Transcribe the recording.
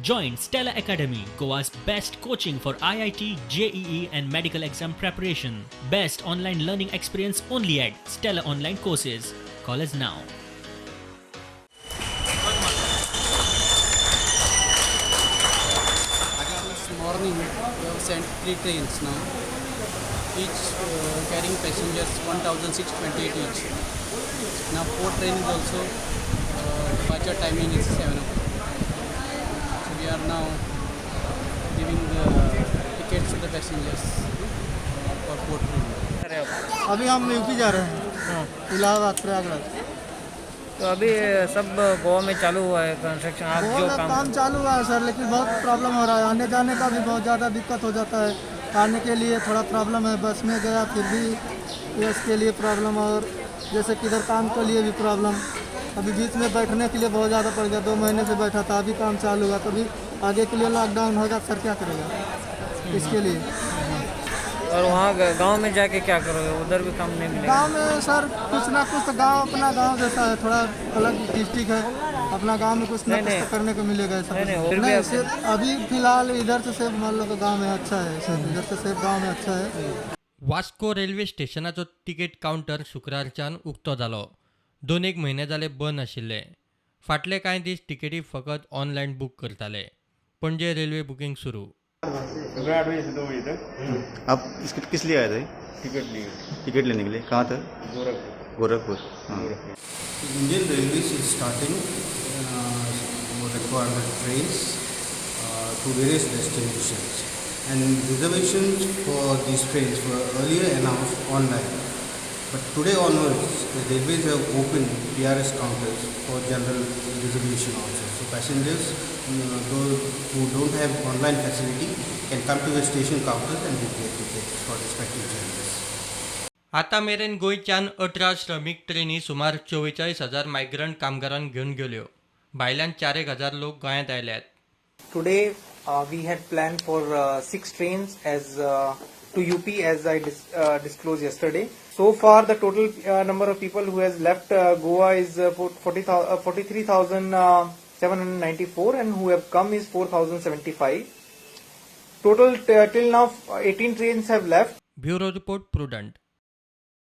Join Stella Academy, Goa's best coaching for IIT, JEE and medical exam preparation. Best online learning experience only at Stella Online Courses. Call us now. This morning we have sent 3 trains now, each carrying passengers 1,628 each. Now 4 trains also, departure timing is 7 o'clock. So we are now giving the tickets to the passengers for 4 trains. अभी हम UP जा रहे हैं, इलाहाबाद प्रयागराज। तो अभी सब गोवा में चालू हुआ है कंस्ट्रक्शन। आप जो काम चालू हुआ है सर, लेकिन बहुत प्रॉब्लम हो रहा है। आने जाने का भी बहुत ज़्यादा दिक्कत हो जाता है। आने के लिए थोड़ा प्रॉब्लम है, बस में गया फिर भी इसके लिए प्रॉब्लम, और जैसे किधर काम के लिए भी प्रॉब्लम। अभी बीच में बैठने के लिए बहुत ज़्यादा पड़ गया। 2 महीने से बैठा था, अभी काम चालू हुआ। कभी आगे के लिए लॉकडाउन होगा, सर क्या करेगा इसके लिए। और वहाँ गांव में जाके क्या करोगे? उधर भी काम नहीं मिलेगा। गांव में सर कुछ ना कुछ तो गांव अपना गांव जैसा है, थोड़ा अलग डिस्ट्रिक्ट है। अपना गांव में कुछ ना कुछ तो करने को मिलेगा। नहीं सिर्फ अभी फिलहाल इधर से सेफ मान लो तो गांव में अच्छा है, इधर से सेफ गांव में अच्छा है। वास्को रेल्वे स्टेशनाचो तिकेट कावंटर शुक्रारच्यान उक्तो जालो। 2 म्हयने जाले बंद आशिल्ले। फाटले कांय दीस तिकेटी फकत ऑनलायन बुक करताले। पणजे रेल्वे बुकिंग सुरू। सुबह 8 बजे से 2 बजे तक। आप इसके किस लिए आए थे? टिकट लेने के लिए। कहाँ था? गोरखपुर। हाँ। Indian Railways is starting required trains to various destinations, and reservations for these trains were earlier announced online. But today onwards, the railways have opened PRS counters for general reservation also. So passengers, those who don't have online facility, can come to the station counters and book their tickets for respective journeys. आता मेरेन गोंयच्यान 18 श्रमिक trainee सुमार 44,000 migrant कामगारांक घेवन गेल्यो। भायल्यान 4,000 लोक गोंयांत आयल्यात। Today we had planned for 6 trains as to UP as I disclosed yesterday. So far the total number of people who has left Goa is 43,794 and who have come is 4,075. Total till now 18 trains have left. Bureau report prudent.